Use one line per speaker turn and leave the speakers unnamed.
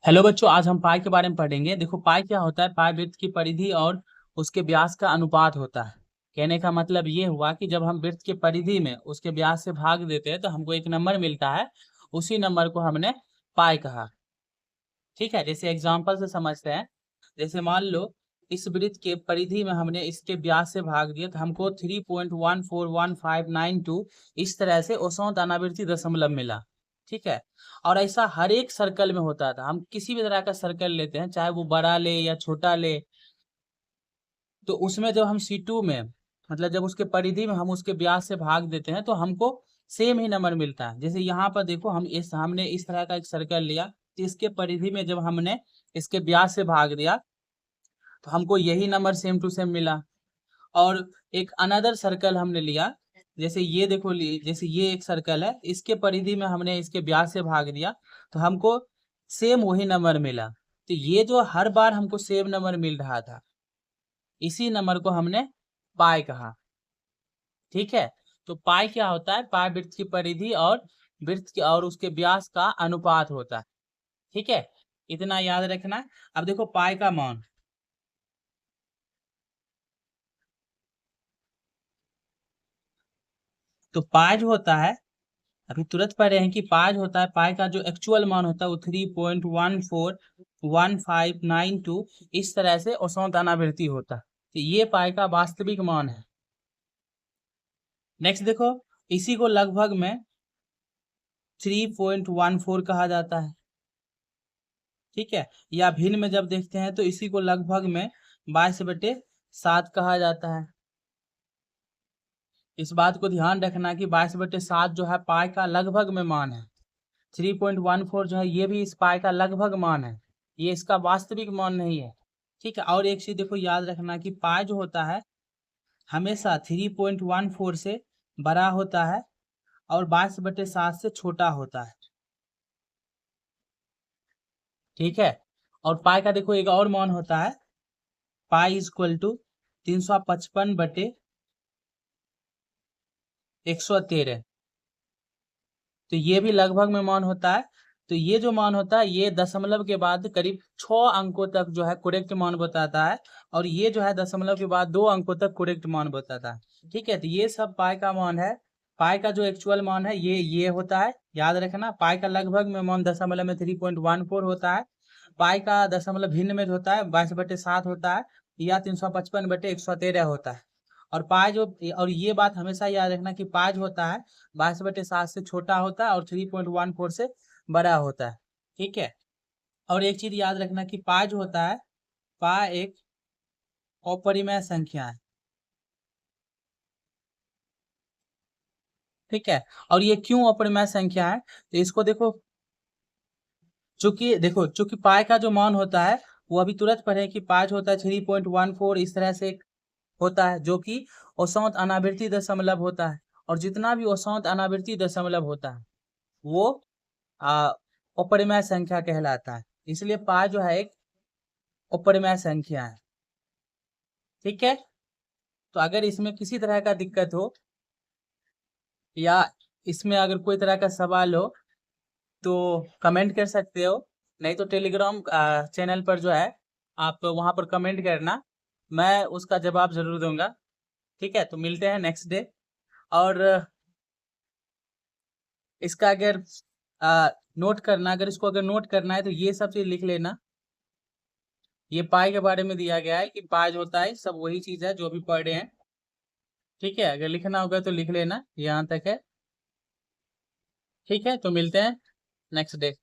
Hello बच्चों, आज हम पाई के बारे में पढ़ेंगे। देखो, पाई क्या होता है। पाई वृत्त की परिधि और उसके व्यास का अनुपात होता है। कहने का मतलब ये हुआ कि जब हम वृत्त की परिधि में उसके व्यास से भाग देते हैं तो हमको एक नंबर मिलता है। उसी नंबर को हमने पाई कहा। ठीक है, जैसे एग्जाम्पल से समझते हैं। जैसे मान लो इस वृत्त के परिधि में हमने इसके व्यास से भाग दिया तो हमको 3.141592 इस तरह से औसत अनावृत्ति दशमलव मिला। ठीक है, और ऐसा हर एक सर्कल में होता था। हम किसी भी तरह का सर्कल लेते हैं, चाहे वो बड़ा ले या छोटा ले, तो उसमें जब हम C2 में मतलब जब उसके परिधि में हम उसके व्यास से भाग देते हैं तो हमको सेम ही नंबर मिलता है। जैसे यहाँ पर देखो, हमने इस तरह का एक सर्कल लिया तो इसके परिधि में जब हमने इसके व्यास से भाग दिया तो हमको यही नंबर सेम टू सेम मिला। और एक अनदर सर्कल हमने लिया, जैसे ये देखो, जैसे ये एक सर्कल है, इसके परिधि में हमने इसके व्यास से भाग दिया तो हमको सेम वही नंबर मिला। तो ये जो हर बार हमको सेम नंबर मिल रहा था, इसी नंबर को हमने पाई कहा। ठीक है, तो पाई क्या होता है? पाई वृत्त की परिधि और वृत्त की और उसके व्यास का अनुपात होता है। ठीक है, इतना याद रखना है। अब देखो पाई का मान। तो पाई जो होता है, अभी तुरंत पढ़ रहे हैं कि पाई होता है, पाई का जो एक्चुअल मान होता है वो 3.141592 इस तरह से औसत अनावृत्ति होता है। तो ये पाई का वास्तविक मान है। नेक्स्ट देखो, इसी को लगभग में 3.14 कहा जाता है। ठीक है, या भिन्न में जब देखते हैं तो इसी को लगभग में 22/7 कहा जाता है। इस बात को ध्यान रखना कि 22/7 जो है पाई का लगभग में मान है। 3.14 जो है ये भी इस पाई का लगभग मान है, ये इसका वास्तविक मान नहीं है। ठीक है, और एक चीज देखो याद रखना कि पाई जो होता है हमेशा 3.14 से बड़ा होता है और 22/7 से छोटा होता है। ठीक है, और पाई का देखो एक और मान होता है, पाई इक्वल टू 355/113। तो ये भी लगभग में मान होता है। तो ये जो मान होता है ये दशमलव के बाद करीब 6 अंकों तक जो है करेक्ट मान बताता है, और ये जो है दशमलव के बाद 2 अंकों तक करेक्ट मान बताता है। ठीक है, तो ये सब पाई का मान है। पाई का जो एक्चुअल मान है ये होता है, याद रखना। पाई का लगभग में मान दशमलव में 3.14 होता है। पाई का दशमलव भिन्न में होता है 22/7 होता है, या 355/113 होता है। और पाई जो, और ये बात हमेशा याद रखना कि पाई जो होता है 22/7 से छोटा होता है और 3.14 से बड़ा होता है। ठीक है, और एक चीज याद रखना कि पाई जो होता है, पाई एक अपरिमेय संख्या है। ठीक है, और ये क्यों अपरिमेय संख्या है? तो इसको देखो, चूंकि पाई का जो मान होता है वो अभी तुरंत पढ़े कि पाई जो होता है 3.14 इस तरह से होता है, जो कि औसत अनावृत्ति दशमलव होता है। और जितना भी औसत अनावृत्ति दशमलव होता है वो आ, अपरिमेय संख्या कहलाता है। इसलिए पाई जो है एक अपरिमेय संख्या है। ठीक है, तो अगर इसमें किसी तरह का दिक्कत हो या इसमें अगर कोई तरह का सवाल हो तो कमेंट कर सकते हो। नहीं तो टेलीग्राम चैनल पर जो है आप वहां पर कमेंट करना, मैं उसका जवाब जरूर दूंगा। ठीक है, तो मिलते हैं नेक्स्ट डे। और इसका अगर नोट करना, अगर इसको अगर नोट करना है तो ये सब चीज लिख लेना। ये पाई के बारे में दिया गया है कि पाई जो होता है सब वही चीज है जो भी पढ़ रहे हैं। ठीक है, अगर लिखना होगा तो लिख लेना, यहाँ तक है। ठीक है, तो मिलते हैं नेक्स्ट डे।